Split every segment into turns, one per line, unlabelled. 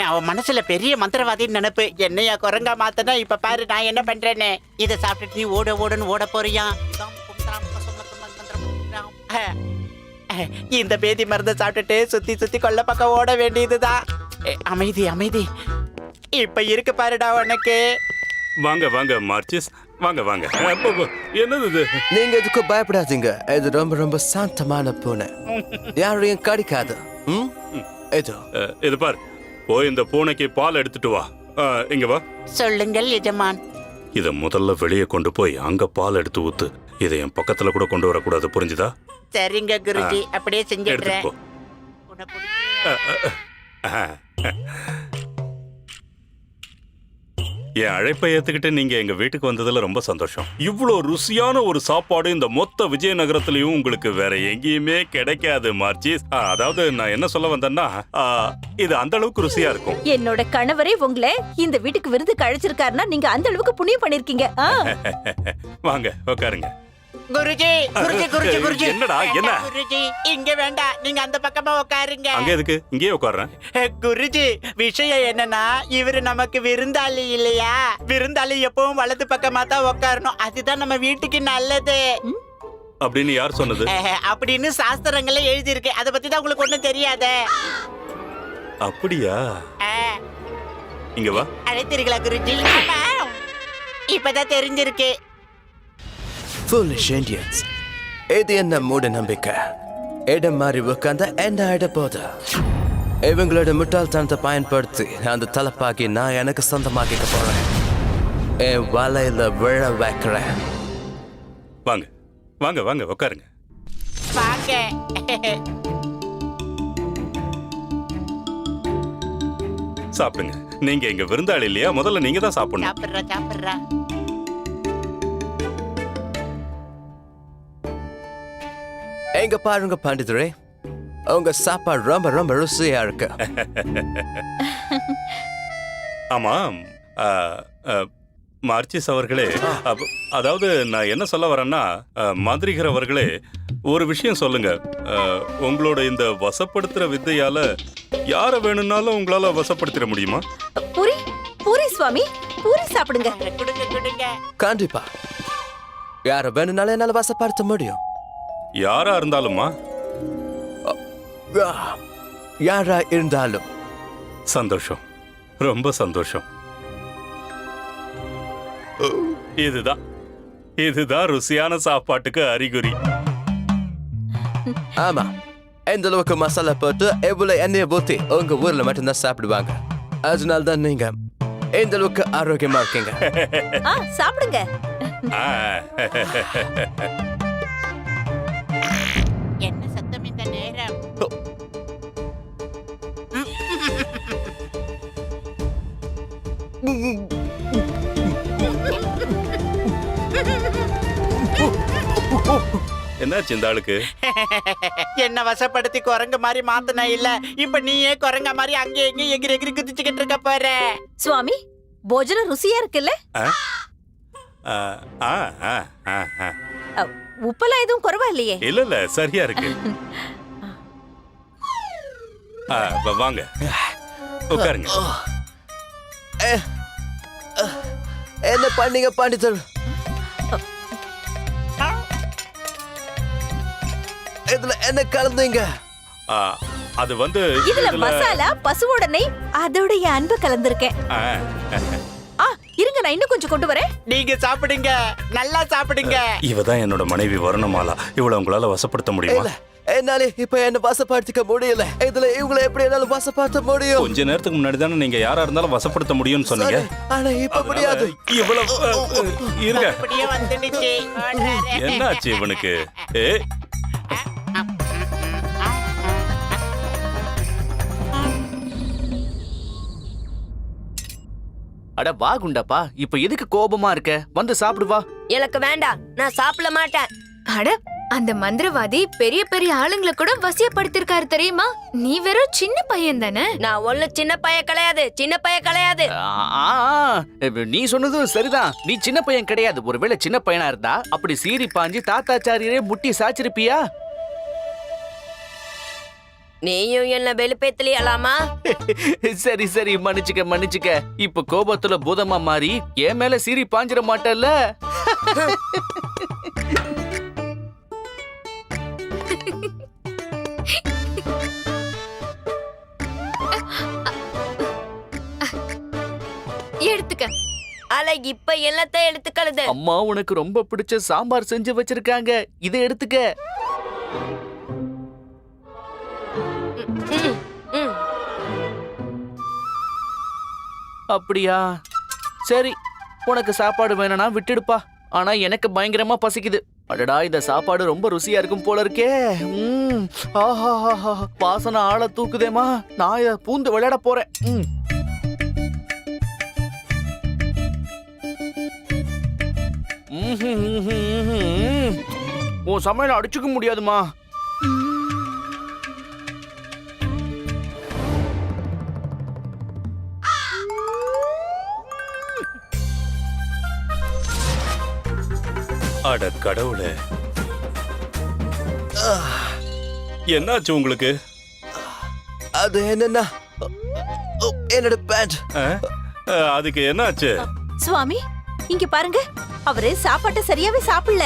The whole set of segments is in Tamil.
அவன் மனசுல பெரிய மந்திரவாதின்னு நினைப்பு. என்னையா குரங்கா மாத்தனா இப்ப பாரு நான் என்ன பண்றேன்னு. இதை சாப்பிட்டுட்டு நீ ஓடன்னு ஓட போறியா? இந்த பேதி மருந்தை சாப்பிட்டுட்டு சுத்தி சுத்தி கொல்ல பக்கம் ஓட வேண்டியதுதான். அமைதி அமைதி. இப்ப இருக்கு பாருடா உனக்கு.
வாங்க வாங்க மார்ச்சிஸ், வாங்க வாங்க. என்னது இது?
நீங்க இதுக்கு பயப்படாதீங்க. இது ரொம்ப ரொம்ப சாந்தமான பூனை, யாரையும் கடிக்காது.
இது பாரு, போய் இந்த பூனைக்கு பால் எடுத்துட்டு வா. இங்க வா.
சொல்லுங்கள் எஜமான்.
இத முதல்ல வெளியே கொண்டு போய் அங்க பால் எடுத்து ஊத்து. இதை என் பக்கத்துல கூட கொண்டு வரக்கூடாது, புரிஞ்சுதா?
சரிங்க குருஜி, அப்படியே செஞ்சிடுறேன்.
என் அழைப்பை ஏத்துக்கிட்டு நீங்க எங்க வீட்டுக்கு வந்ததுல ரொம்ப சந்தோஷம். இவ்வளோ ருசியான ஒரு சாப்பாடு இந்த மொத்த விஜயநகரத்திலயும் உங்களுக்கு வேற எங்கேயுமே கிடைக்காது மார்ச்சிஸ். அதாவது நான் என்ன சொல்ல வந்தேன்னா, இது அந்த அளவுக்கு ருசியா இருக்கும்.
என்னோட கணவரே உங்களை இந்த வீட்டுக்கு விருந்துக்கு அழைச்சிருக்காருன்னா நீங்க அந்த அளவுக்கு புண்ணியம் பண்ணிருக்கீங்க.
வாங்க உட்காருங்க.
குருஜி குருஜி குருஜி குருஜி.
என்னடா என்ன?
குருஜி இங்க வேண்டாம், நீங்க அந்த பக்கமா உட்காருங்க.
அங்க எதுக்கு? இங்கேயே உட்கார்றேன்.
குருஜி விஷயம் என்னன்னா, இவரு நமக்கு விருந்தாளி இல்லையா? விருந்தாளி எப்பவும் வலது பக்கமா தான் உட்காரணும், அதுதான் நம்ம வீட்டுக்கு நல்லது
அப்படின்னு யார் சொன்னது?
அப்படின்னு சாஸ்திரங்கள்ல எழுதி இருக்கு. அத பத்தி தான் உங்களுக்கு ஒண்ணும் தெரியாதே.
அப்படியா? இங்க வா.
அழைத்தீர்களா குருஜி? இப்பதான் தெரிஞ்சிருக்கு.
Foolish Indians. இது என்ன மூட நம்பிக்கை? இடம் மாறி உட்கார்ந்த என்ன ஆயிட போது? இவங்களோட முட்டாள்தனத்தை பயன்படுத்தி அந்த தலைப்பாக்கி நான் எனக்கு சொந்தமாக்கிக்க போறேன். என் வலையில விழ வைக்கிறேன்.
வாங்க வாங்க வாங்க உட்காருங்க.
வாங்க.
சாப்பிடுங்க. நீங்க எங்க விருந்தாளி இல்லையா? முதல்ல நீங்க தான் சாப்பிடணும்.
சாப்பிடுறா.
எங்க பாருங்க பண்டிதரே, உங்க சாப்பாடு ரொம்ப ரொம்ப ருசியா இருக்கு.
ஆமா மார்ச்சிஸ் அவர்களே, அதாவது நான் என்ன சொல்ல வரேன்னா, மாந்திரிகர் அவர்களே, ஒரு விஷயம் சொல்லுங்க. உங்களோட இந்த வசப்படுத்துற வித்தையால யார வேணும்னாலும் உங்களால வசப்படுத்திட முடியுமா?
பூரி பூரி சுவாமி, பூரி சாப்பிடுங்க.
கொடுங்க.
கண்டிப்பா யார வேணும்னாலும் என்னால வசப்படுத்த முடியும்.
யாரா இருந்தாலுமா?
யாரா இருந்தாலும்.
சந்தோஷம், ரொம்ப சந்தோஷம். இதுதான் ருசியான சாப்பாட்டுக்கு அறிகுறி.
ஆமா, எந்த அளவுக்கு மசாலா போட்டு எவ்வளவு எண்ணெயை ஊத்தி உங்க ஊர்ல மட்டும்தான் சாப்பிடுவாங்க. அதனால தான் நீங்க எந்த அளவுக்கு ஆரோக்கியமா இருக்கீங்க.
சாப்பிடுங்க.
என்ன சத்தம் இந்த நேரம்?
என்னாச்சு இந்த ஆளுக்கு?
என்ன வசப்படுத்தி குரங்கு மாதிரி மாத்தின இல்ல, இப்ப நீயே குரங்க மாதிரி அங்கே எங்க எகிரி எகிரி குதிச்சுக்கிட்டு இருக்க போற.
சுவாமி, போஜனம் ருசியா இருக்குல்ல? உப்பெல்லாம் எதுவும் குறைவா இல்லையே?
இல்ல சரியா இருக்கு. வாங்க உட்காருங்க.
என்ன பண்ணீங்க பண்டிதர்? இதுல என்ன கலந்தீங்க?
அது வந்து
இதுல மசாலா, பசுவோட நெய், அதோட அன்பு கலந்திருக்கேன். இருங்க, நான் இன்னும் கொஞ்சம் கொண்டு வரேன்.
நீங்க சாப்பிடுங்க, நல்லா சாப்பிடுங்க.
இவதான் என்னோட மனைவி வர்ணமாலா. இவள உங்களால வசப்படுத்த முடியுமா?
என்னால இப்ப என்ன வசப்படுத்திக்க முடியல. இதுல இவங்களை எப்படி என்னால வசப்படுத்த முடியும்?
கொஞ்ச நேரத்துக்கு முன்னாடி தானே நீங்க யாரா இருந்தாலும் வசப்படுத்த முடியும்னு சொன்னீங்க.
ஆனா இப்ப முடியாது.
இவ்வளவு இருங்க.
அப்படியே வந்துடுச்சு.
என்னாச்சு இவனுக்கு?
அட வா குண்டப்பா, இப்ப எதுக்கு கோபமா இருக்க? வந்து சாப்பிடு வா.
எனக்கு வேண்டாம், நான் சாப்பிட மாட்டேன்.
அட, அந்த மந்திரவாதி பெரிய பெரிய ஆளுங்களை கூட வசியப்படுத்திருக்காரு தெரியுமா? நீ வெறும் சின்ன பையன் தானே.
நான் ஒண்ணு சின்ன பையன் கிடையாது, சின்ன பையன் கிடையாது.
நீ சொன்னதும் சரிதான். நீ சின்ன பையன் கிடையாது. ஒருவேளை சின்ன பையனா இருந்தா அப்படி சீறி பாஞ்சு தாத்தாச்சாரியரே முட்டி சாச்சிருப்பியா?
நீயும் என்ன வெளுப்பேத்தலையாலாமா?
சரி சரி, மன்னிச்சுக்க மன்னிச்சுக்க. இப்ப கோபத்துல பூதமா மாறி என் மேல சீறி பாஞ்சிட மாட்டல்ல?
எடுத்துக்க.
அல இப்ப எல்லாத்தையும் எடுத்துக்கிறது.
அம்மா உனக்கு ரொம்ப பிடிச்ச சாம்பார் செஞ்சு வச்சிருக்காங்க, இதை எடுத்துக்க.
ம், ம்.
அப்படியா? சரி, உனக்கு சாப்பாடு வேணும்னா விட்டுடுப்பா. ஆனா எனக்கு பயங்கரமா பசிக்குது. அடடா, இந்த சாப்பாடு ரொம்ப ருசியா இருக்கும் போல இருக்கே. ஆஹா, வாசனை ஆள தூக்குதேமா. நான் இத பூந்து விளையாட போறேன். உன் சமையல அடிச்சுக்க முடியாதுமா.
அட கடவுளே, என்னாச்சு உங்களுக்கு?
அது என்னன்னா என்னோட பேண்ட்.
அதுக்கு என்னாச்சு?
சுவாமி இங்க பாருங்க, அவரு சாப்பாட்டை சரியாவே சாப்பிடல.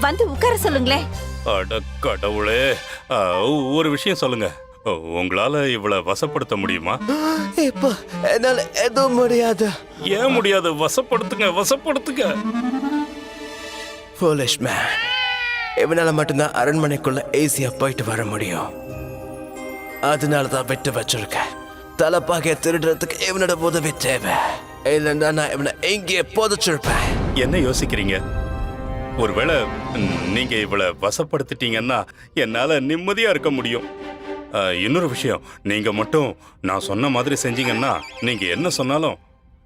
வந்து உட்கார சொல்லுங்களேன்.
அட கடவுளே, ஒரு விஷயம் சொல்லுங்க. உங்களால இவளை வசப்படுத்த முடியுமா?
இப்போ என்னால எதுவும் முடியாது.
ஏன் முடியாது? வசப்படுத்துங்க, வசப்படுத்துங்க.
Foolish man. இவனால மட்டும்தான் அரண்மனைக்குள்ள ஈஸியா போயிட்டு வர முடியும். அதனால தான் விட்டு வச்சிருக்கேன். தலைப்பாகைய திருடுறதுக்கு இவனோட உதவி தேவை. இல்லைன்னா நான் இவனை எங்கேயே புதைச்சிருப்பேன்.
என்ன யோசிக்கிறீங்க? ஒருவேளை நீங்க இவளை வசப்படுத்திட்டீங்கன்னா என்னால நிம்மதியா இருக்க முடியும். இன்னொரு விஷயம், நீங்க மட்டும் நான் சொன்ன மாதிரி செஞ்சீங்கன்னா நீங்க என்ன சொன்னாலும்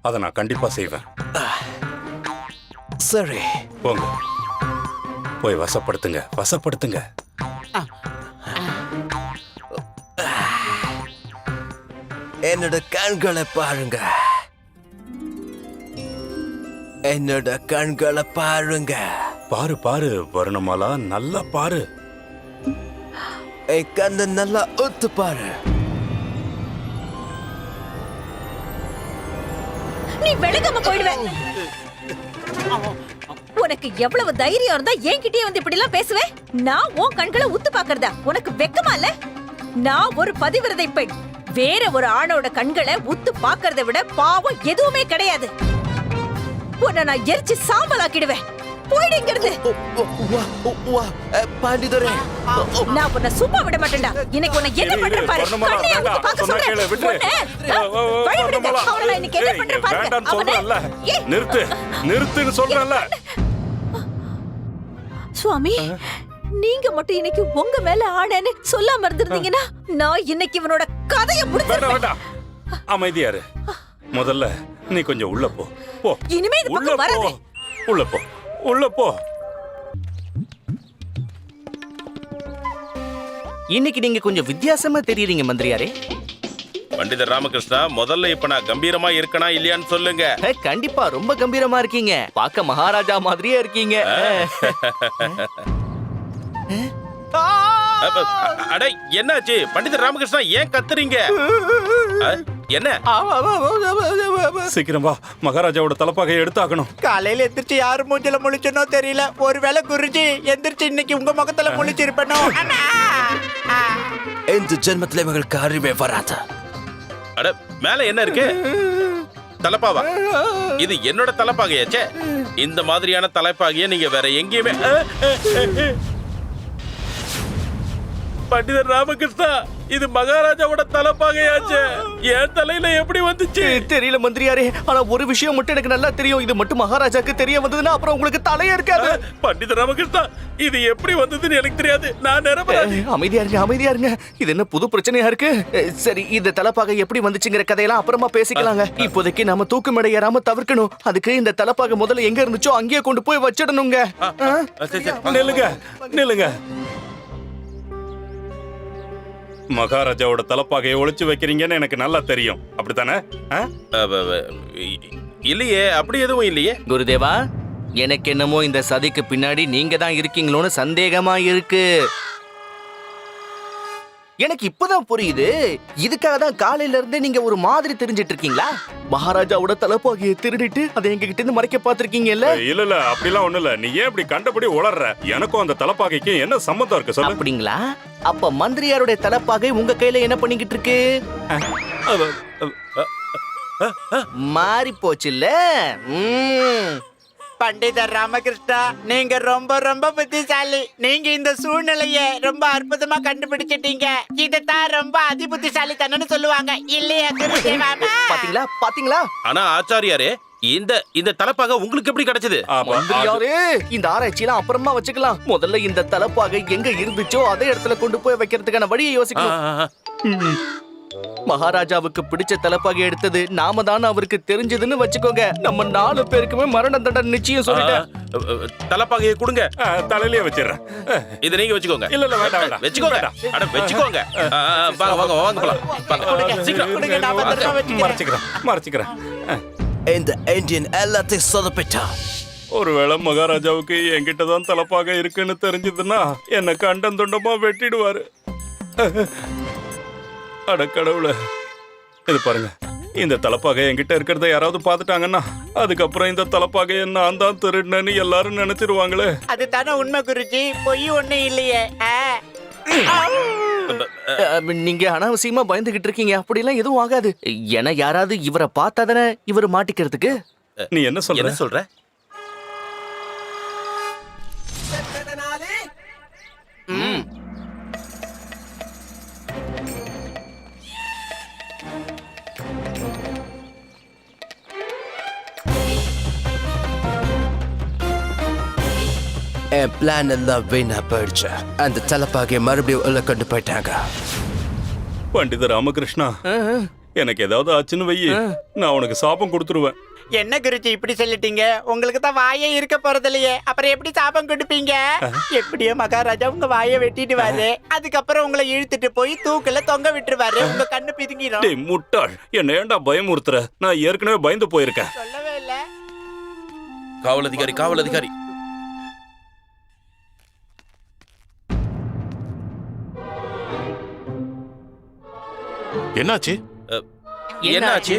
அதை நான் கண்டிப்பா செய்வேன்.
சரி,
போங்க, போய் வசப்படுத்துங்க, வசப்படுத்துங்க.
என்னோட கண்களை பாருங்க, என்னோட கண்களை பாருங்க.
பாரு பாரு வருணமாலா, நல்லா பாரு.
என் கண்ணை நல்லா ஒத்து பாரு.
நீ விலகாம போயிடுவே. உனக்கு எவ்வளவு தைரியம் இருந்தா என்கிட்டயே வந்து இப்படி எல்லாம் பேசுவே? நான் உன் கண்களை உத்து பாக்குறதா? உனக்கு வெக்கமா இல்ல? நான் ஒரு பதிவிரதை பெண். வேற ஒரு ஆணோட கண்களை உத்து பாக்குறதை விட பாவம் எதுவுமே கிடையாது. உன்னை நான் எரிச்சு சாம்பலாக்கிடுவேன். போயிடுங்கிறது.
பாண்டிதுரை,
நான் உன்னை சும்மா விட மாட்டேன்டா. இன்னைக்கு உன்னை என்ன பண்றேன் பாரு. கண்ணைய ஊத்தி பார்க்க சொல்றேன். வழி விடுங்க. அவனை நான் இன்னைக்கு என்ன பண்றேன் பாருங்க.
வேண்டான்னு சொல்றேன்ல, நிறுத்து நிறுத்துன்னு சொல்றேன்ல.
சுவாமி, நீங்க மட்டும் இன்னைக்கு உங்க மேல ஆணைன்னு சொல்லாம இருந்திருந்தீங்கன்னா நான் இன்னைக்கு இவனோட கதையை
வேண்டாம்
முடிச்சிருப்பேன்.
வேண்டாம், அமைதியாரு. முதல்ல நீ கொஞ்சம் உள்ள போ. போ,
இனிமே இந்த
உள்ள
பக்கம்
போ,
வராதே.
உள்ள போ, உள்ள போ.
இன்னைக்கு நீங்க கொஞ்சம் வித்தியாசமா தெரியுறீங்க மந்திரியாரே.
பண்டிதர் ராமகிருஷ்ணா, முதல்ல இப்ப நான் கம்பீரமா இருக்கனா இல்லையான்னு சொல்லுங்க.
கண்டிப்பா ரொம்ப கம்பீரமா இருக்கீங்க. பார்க்க மகாராஜா மாதிரியே இருக்கீங்க.
அட என்னாச்சு பண்டிதர் ராமகிருஷ்ணா, ஏன் கத்துறீங்க? என்ன?
சீக்கிரம் வா, மகாராஜாவோட தலைப்பாகையை எடுத்தாக்கணும்.
காலையில எந்திரிச்சு யாரு மூஞ்சில முழிச்சனோ தெரியல. ஒருவேளை குருஜி எந்திரிச்சு இன்னைக்கு உங்க முகத்துல முழிச்சிருப்பனோ.
இந்த ஜென்மத்துல இவங்களுக்கு அறிவே வராது.
அட மேல என்ன இருக்கு? தலைப்பாவா? இது என்னோட தலைப்பாகையாச்சே. இந்த மாதிரியான தலைப்பாகைய நீங்க வேற எங்கேயுமே. பண்டிதர் ராமகிருஷ்ணா, இது மகாராஜாவோட தலைப்பாகையாச்சே. என் தலையில எப்படி வந்துச்சு
தெரியல மந்திரியாரே. ஆனா ஒரு விஷயம் மட்டும் எனக்கு நல்லா தெரியும். இது மட்டும் மகாராஜாக்கு தெரிய வந்ததுன்னா அப்புறம் உங்களுக்கு தலையே இருக்காது.
பண்டிதர் ராமகிருஷ்ணா, இது எப்படி வந்ததுன்னு எனக்கு தெரியாது. நான் நிரபராதி.
அமைதியா இருங்க, அமைதியா இருங்க. இது என்ன புது பிரச்சனையா இருக்கு? சரி, இந்த தலைப்பாகை எப்படி வந்துச்சுங்கிற கதையெல்லாம் அப்புறமா பேசிக்கலாங்க. இப்போதைக்கு நாம தூக்கு மேடை ஏறாம தவிர்க்கணும். அதுக்கு இந்த தலைப்பாகை முதல்ல எங்க இருந்துச்சோ அங்கேயே கொண்டு போய் வச்சிடணுங்க.
நில்லுங்க நில்லுங்க. மகாராஜாவோட தலைப்பாகையை ஒளிச்சு வைக்கிறீங்கன்னு எனக்கு நல்லா தெரியும். அப்படித்தானே?
இல்லையே, அப்படி எதுவும் இல்லையே.
குருதேவா, எனக்கு என்னமோ இந்த சதிக்கு பின்னாடி நீங்க தான் இருக்கீங்களோன்னு சந்தேகமா இருக்கு. எனக்கு இப்பதான் புரியுது. இதுக்காக தான் காலையில இருந்தே நீங்க ஒரு மாதிரி தெரிஞ்சிட்டு இருக்கீங்களா? மகாராஜாவோட தலைப்பாகையை திருடிட்டு அதை எங்க கிட்ட இருந்து மறைக்க பாத்திருக்கீங்கல்ல?
இல்ல அப்படிலாம் ஒண்ணு இல்ல. நீ ஏன் இப்படி கண்டபடி உளர்ற? எனக்கும் அந்த தலைப்பாகைக்கும் என்ன சம்மந்தம் இருக்கு சொல்லு.
அப்படிங்களா? அப்ப மந்திரியாருடைய தலைப்பாகை உங்க கையில என்ன பண்ணிக்கிட்டு இருக்கு? மாறி போச்சுல்ல.
பண்டிதர் ராமகிருஷ்ணா, நீங்க ரொம்ப ரொம்ப புத்திசாலி. நீங்க இந்த சூழ்நிலைய ரொம்ப அற்புதமா கண்டுபிடிச்சிட்டீங்க. இதத்தான் ரொம்ப அதிபுத்திசாலித்தனம்னு சொல்லுவாங்க இல்லையா குருதேவா?
பாத்தீங்களா பாத்தீங்களா?
ஆனா ஆச்சாரியாரே, இந்த தலைப்பாக உங்களுக்கு எப்படி கிடைச்சது?
மந்திரியாரே, இந்த ஆராய்ச்சியெல்லாம் அப்புறமா வச்சுக்கலாம். முதல்ல இந்த தலைப்பாகை எங்க இருந்துச்சோ அதே இடத்துல கொண்டு போய் வைக்கிறதுக்கான வழியை யோசிக்கணும். மகாராஜாவுக்கு பிடிச்ச தலைப்பாகை எடுத்தது நாம தான் அவருக்கு தெரிஞ்சதுன்னு வச்சுக்கோங்க. நம்ம 4 பேருக்குமே மரண தண்டனை நிச்சயம் சொல்லிட்டேன்.
தலைப்பாகையை கொடுங்க.
தலையிலேயே வச்சிடுறேன்.
இதை நீங்க வச்சுக்கோங்க.
இல்ல வேண்டாம்.
வச்சுக்கோங்க. அட வச்சுக்கோங்க. வாங்க போலாம். சீக்கிரம்
கொடுங்க, நான் பத்திரமா வச்சுக்கிறேன்.
மறைச்சுக்கிறேன்.
இந்த இந்தியன் எல்லாத்தையும் சொதப்பிட்டான்.
ஒருவேளை மகாராஜாவுக்கு என்கிட்ட தான் தலைப்பாக இருக்குன்னு தெரிஞ்சதுன்னா என்ன கண்டம் துண்டமா வெட்டிடுவாரு. அட கடவுளே, இது பாருங்க. இந்த தலைப்பாகை என்கிட்ட இருக்கிறத யாராவது பார்த்துட்டாங்கன்னா அதுக்கப்புறம் இந்த தலைப்பாகையை நான் தான் திருடினேன்னு எல்லாரும் நினைச்சிருவாங்களே.
அதுதானே உண்மை குருஜி, பொய் ஒண்ணு இல்லையே.
நீங்க அனாவசியமா பயந்துகிட்டு இருக்கீங்க. அப்படிலாம் எதுவும் ஆகாது. ஏன்னா யாராவது இவரை பார்த்தாதானே இவர் மாட்டிக்கிறதுக்கு.
நீ என்ன சொல்ற?
என் பிளான் எல்லாம் வீணா போயிடுச்சு. அந்த தலைப்பாகையை மறுபடியும் உள்ள கொண்டு போயிட்டாங்க.
பண்டித ராமகிருஷ்ணா, எனக்கு ஏதாவது ஆச்சுன்னு வையி, நான் உனக்கு சாபம் கொடுத்துருவேன்.
என்ன குருஜி இப்படி சொல்லிட்டீங்க? உங்களுக்கு தான் வாயே இருக்க போறது இல்லையே, அப்புறம் எப்படி சாபம் கொடுப்பீங்க? எப்படியோ மகாராஜா உங்க வாயை வெட்டிடுவாரு. அதுக்கப்புறம் உங்களை இழுத்துட்டு போய் தூக்குல தொங்க விட்டுருவாரு. உங்க கண்ணு பிதுங்கிடும்.
டேய் முட்டாள், என்ன ஏன்டா பயமுறுத்துற? நான் ஏற்கனவே பயந்து போயிருக்கேன்.
சொல்லவே இல்ல.
காவல் அதிகாரி.
என்னாச்சு?
என்னாச்சு?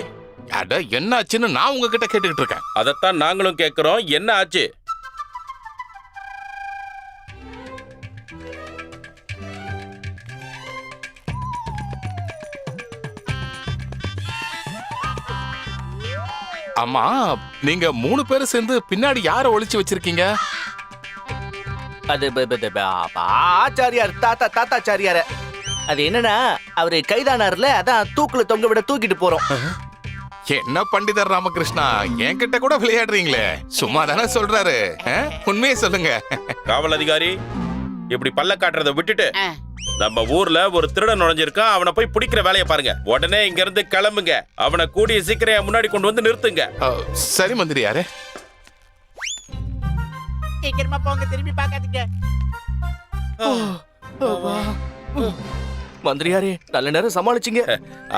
அட என்னாச்சுன்னு நான் உங்ககிட்ட கேட்டுக்கிட்டு இருக்கேன்.
அதத்தான் நாங்களும் கேட்கிறோம். என்ன ஆச்சு?
அம்மா, நீங்க 3 பேரும் சேர்ந்து பின்னாடி யார ஒளிச்சு வச்சிருக்கீங்க?
அது ஆச்சாரியார், தாத்தாச்சாரியார. அது என்னன்னா அவரு கைதானார்ல, அதான் தூக்குல தொங்க விட தூக்கிட்டு போறோம்.
என்ன பண்டிதர் ராமகிருஷ்ணா, என்கிட்ட கூட விளையாடுறீங்களே? சும்மா தானே சொல்றாரு. உண்மையை சொல்லுங்க.
காவல் அதிகாரி, இப்படி பல்ல காட்டுறத விட்டுட்டு நம்ம ஊர்ல ஒரு திருடன் நுழைஞ்சிருக்கான். அவனை போய் பிடிக்கிற வேலையை பாருங்க. உடனே இங்க இருந்து கிளம்புங்க. அவனை கூடிய சீக்கிரம் முன்னாடி கொண்டு வந்து நிறுத்துங்க.
சரி மந்திரியாரே.
சீக்கிரமா போங்க, திரும்பி பார்க்காதீங்க.
மந்திரியாரே, நல்ல நேரம் சமாளிச்சிங்க.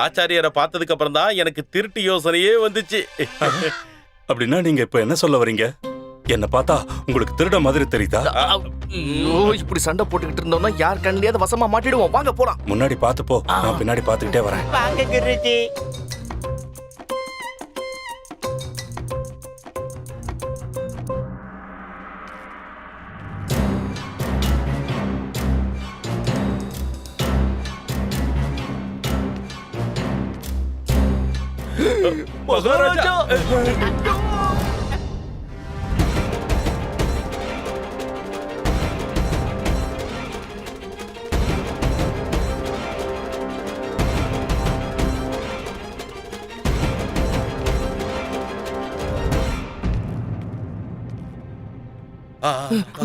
ஆச்சாரியரை பார்த்ததுக்கு அப்புறம் தான் எனக்கு திருட்டு யோசனையே வந்துச்சு.
அப்படின்னா நீங்க இப்ப என்ன சொல்ல வரீங்க? என்ன பார்த்தா உங்களுக்கு திருட மாதிரி தெரியுதா?
ஐயோ, இப்படி சண்டை போட்டுக்கிட்டு இருந்தோம்னா யார் கண்ணிலையாவது வசமா மாட்டிடுவோம். வாங்க போலாம்.
முன்னாடி பார்த்து போ, நான் பின்னாடி பார்த்துக்கிட்டே வரேன்.
வாங்க குருஜி.
மகாராஜா,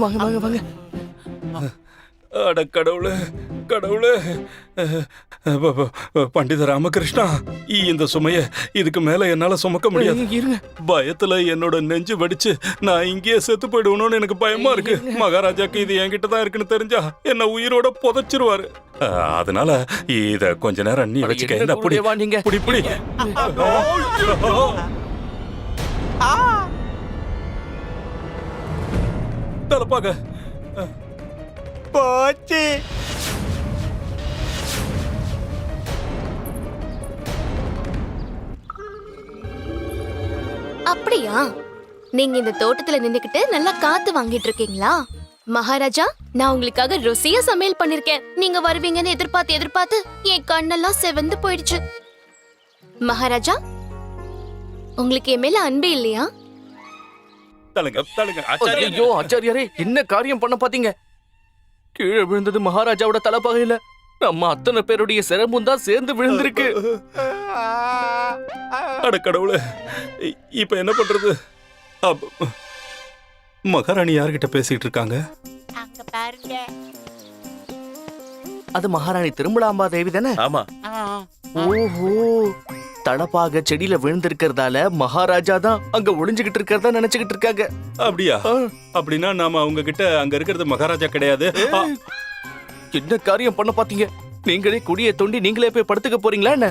வாங்க வாங்க வாங்க.
அட கடவுளே, கடவுளே. பண்டித ராமகிருஷ்ணா, இந்த சுமைய இதுக்கு மேல என்னால சுமக்க முடியாது.
இருங்க.
பயத்துல என்னோட நெஞ்சு வெடிச்சு நான் இங்கேயே செத்து போயிடுவணும்னு எனக்கு பயமா இருக்கு. மகாராஜாக்கு இது என்கிட்ட தான் இருக்குன்னு தெரிஞ்சா என்ன உயிரோட புதைச்சிருவாரு. அதனால இத கொஞ்ச நேரம் நீ வச்சுக்க. என்ன புடி
நீங்க
புடி புடி. தலைப்பாக
போச்சு.
அப்படியா? நீங்க இந்த தோட்டத்துல நின்னுக்கிட்டு நல்லா காத்து வாங்கிட்டு இருக்கீங்களா? மகாராஜா, நான் உங்களுக்காக ருசியா சமையல் பண்ணிருக்கேன். நீங்க வருவீங்கன்னு எதிர்பார்த்து என் கண்ணெல்லாம் செவந்து போயிடுச்சு. மகாராஜா, உங்களுக்கு என் மேல அன்பே இல்லையா?
தள்ளுங்க தள்ளுங்க
ஐயோ ஆச்சாரியாரே, என்ன காரியம் பண்ண பாத்தீங்க? கீழே விழுந்தது மகாராஜாவோட தலைப்பாகையில. நம்ம அத்தனை பேருடைய சிரமும் தான் சேர்ந்து விழுந்திருக்கு.
அட கடவுளே, இப்ப என்ன பண்றது? மகாராணி யார்கிட்ட பேசிட்டு இருக்காங்க?
அங்க பாருங்க.
அது மகாராணி திருமலாம்பா தேவி தானே?
ஆமா.
ஓஹோ, தலப்பாக செடியில விழுந்திருக்கிறதால மகாராஜா தான் அங்க ஒளிஞ்சுகிட்டு இருக்கிறதா நினைச்சுக்கிட்டு இருக்காங்க.
அப்படியா? அப்படின்னா நாம அவங்க கிட்ட அங்க இருக்கிறது மகாராஜா கிடையாது.
என்ன காரியம் பண்ண பாத்தீங்க? நீங்களே குடியை தோண்டி நீங்களே போய் படுத்துக்க போறீங்களா என்ன?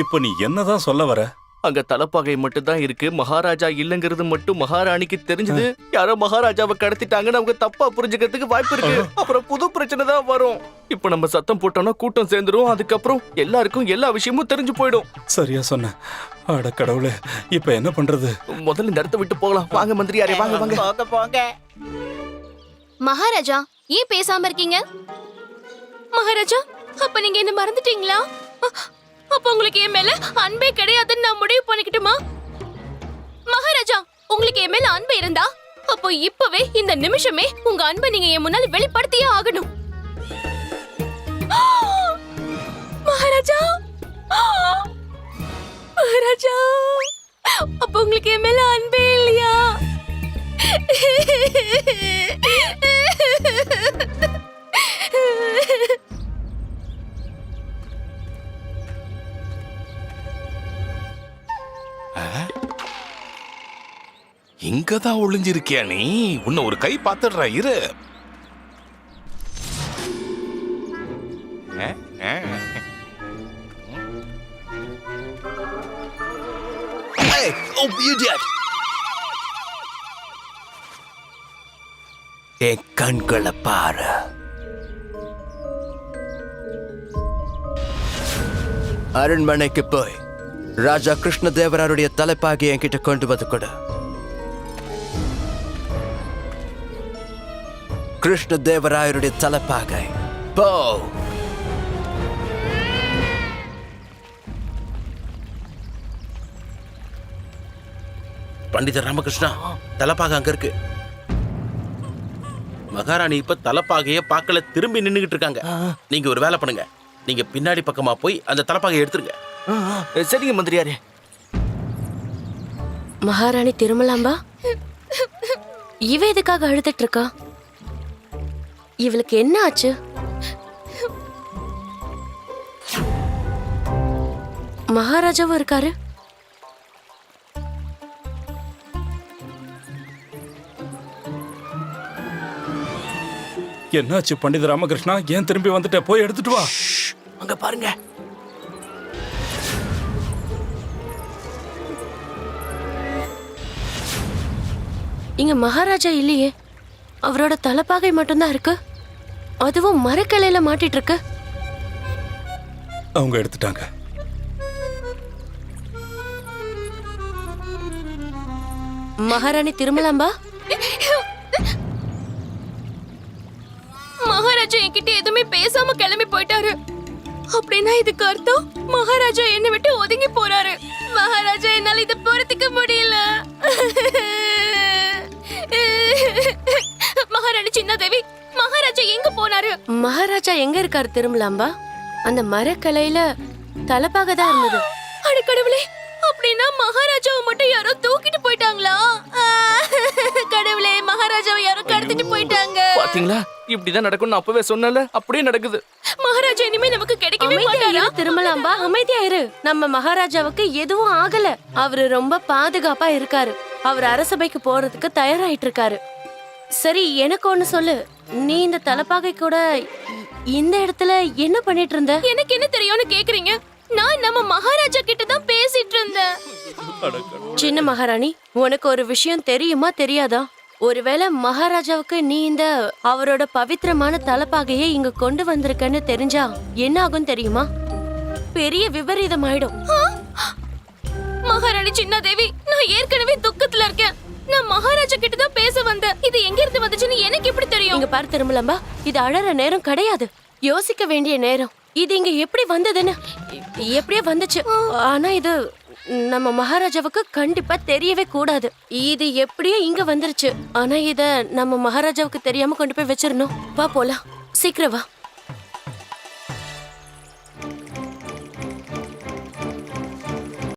இப்ப நீ என்னதான் சொல்ல வர?
அங்க தலப்பாகை மட்டும் தான் இருக்கு, மகாராஜா இல்லங்கிறது மட்டும் மகாராணிக்கு தெரிஞ்சது. யாரோ மகாராஜாவை கடத்திட்டாங்கன்னு அவங்க தப்பா புரிஞ்சுக்கிறதுக்கு வாய்ப்பு இருக்கு. அப்புறம் புது பிரச்சனை தான் வரும். இப்ப நம்ம சத்தம் போட்டோம்னா கூட்டம் சேர்ந்துரும். அதுக்கப்புறம் எல்லாருக்கும் எல்லா விஷயமும் தெரிஞ்சு போயிடும்.
சரியா சொன்ன. அட கடவுளே, இப்ப என்ன பண்றது?
முதல்ல இந்த இடத்த விட்டு போகலாம். வாங்க மந்திரியாரே, வாங்க வாங்க.
போங்க போங்க.
மகாராஜா, ஏன் பேசாம இருக்கீங்க? மகாராஜா, அப்ப நீங்க என்ன மறந்துட்டீங்களா? அப்ப உங்களுக்கு என் மேல அன்பே கிடையாதுன்னு நான் முடிவு பண்ணிக்கிட்டுமா? மகாராஜா, உங்களுக்கு என் மேல அன்பு இருந்தா அப்போ இப்பவே இந்த நிமிஷமே உங்க அன்பை நீங்க என் முன்னால வெளிப்படுத்தியே ஆகணும். மகாராஜா, மகாராஜா, அப்ப உங்களுக்கு என் மேல அன்பே இல்லையா?
இங்கதான் ஒளிஞ்சிருக்கியா நீ? உன்னை ஒரு கை பாத்துடுற இரு.
Hey! Oh, you did! என் கண்களை பாரு. அரண்மனைக்கு போய் ராஜா கிருஷ்ணதேவராருடைய தலைப்பாகி என்கிட்ட கொண்டு வந்து கொடு. கிருஷ்ணதேவராயருடைய தலைப்பாகை. போ.
பண்டிதர் ராமகிருஷ்ணா, தலப்பாக அங்க இருக்கு. மகாராணி இப்ப தலப்பாகைய பார்க்கல, திரும்பி நின்னுகிட்டு இருக்காங்க. நீங்க ஒரு வேலை பண்ணுங்க, நீங்க பின்னாடி பக்கமா போய் அந்த தலப்பாகையை எடுத்துருங்க.
சரிங்க மந்திரியாரே.
மகாராணி திருமலாம்பா, இவ எதுக்காக அழுதுட்டு இருக்கா? இவளுக்கு என்ன ஆச்சு? மகாராஜாவும் இருக்காரு.
என்னாச்சு பண்டித ராமகிருஷ்ணா? ஏன் திரும்பி வந்துட்ட? போய் எடுத்துட்டு வா.
அங்க பாருங்க.
இங்க மகாராஜா இல்லையே, அவரோட தலைப்பாகை மட்டும்தான் இருக்கு. அதுவும் மரக்கிளையில மாட்டிட்டு இருக்கு.
அவங்க எடுத்துட்டாங்க.
மகாராணி திருமலாம்பா,
மகாராஜா என்கிட்ட எதுவுமே பேசாம கிளம்பி போயிட்டாரு. அப்படின்னா இதுக்கு அர்த்தம் மகாராஜா என்னை விட்டு ஒதுங்கி போறாரு. மகாராஜா, என்னால இத பொறுத்துக்க முடியல. மகாராணி சின்னதேவி, மகாராஜா எங்க போனாரு?
மகாராஜா எங்க இருக்காரு திருமலாம்பா? அந்த மரக்கிளையில தலைப்பாக தான் இருந்தது.
அட கடவுளே, அப்படின்னா மகாராஜாவை மட்டும் யாரோ தூக்கிட்டு போயிட்டாங்களா? கடவுளே, மகாராஜாவை யாரோ கடத்திட்டு போயிட்டாங்க.
பாத்தீங்களா, இப்படிதான் நடக்கும்னு அப்பவே சொன்னல, அப்படியே நடக்குது.
மகாராஜா இனிமே நமக்கு கிடைக்கவே மாட்டாரா?
திருமலாம்பா, அமைதியா இரு. நம்ம மகாராஜாவுக்கு எதுவும் ஆகல. அவரு ரொம்ப பாதுகாப்பா இருக்காரு. அவர் அரசபைக்கு போறதுக்கு தயாராயிட்டு இருக்காரு. சரி, எனக்கு ஒண்ணு சொல்லு. நீ இந்த தலைப்பாகை கூட இந்த இடத்துல என்ன பண்ணிட்டு இருந்த?
எனக்கு என்ன தெரியும்னு கேக்குறீங்க? நான் நம்ம மகாராஜா கிட்ட தான் பேசிட்டு இருந்தேன்.
சின்ன மகாராணி, உனக்கு ஒரு விஷயம் தெரியுமா தெரியாதா? ஒருவேளை மகாராஜாவுக்கு நீ இந்த அவரோட பவித்திரமான தலைப்பாகையை இங்க கொண்டு வந்திருக்கன்னு தெரிஞ்சா என்ன ஆகும் தெரியுமா? பெரிய விபரீதம் ஆயிடும்.
மகாராணி சின்ன தேவி, நான் ஏற்கனவே துக்கத்துல இருக்கேன். நான் மகாராஜா கிட்ட தான் பேச வந்தேன். இது எங்க இருந்து வந்துச்சுன்னு எனக்கு எப்படி தெரியும்?
இங்க பாரு திருமலம்பா, இது அழற நேரம் கிடையாது, யோசிக்க வேண்டிய நேரம். இது இங்க எப்படி வந்ததுன்னு எப்படியே வந்துச்சு. ஆனா இது நம்ம மகாராஜாவுக்கு கண்டிப்பா தெரியவே கூடாது. இது எப்படியோ இங்க வந்துருச்சு. ஆனா இத நம்ம மகாராஜாவுக்கு தெரியாம கொண்டு போய் வச்சிரணும். வா போலாம், சீக்கிரம் வா.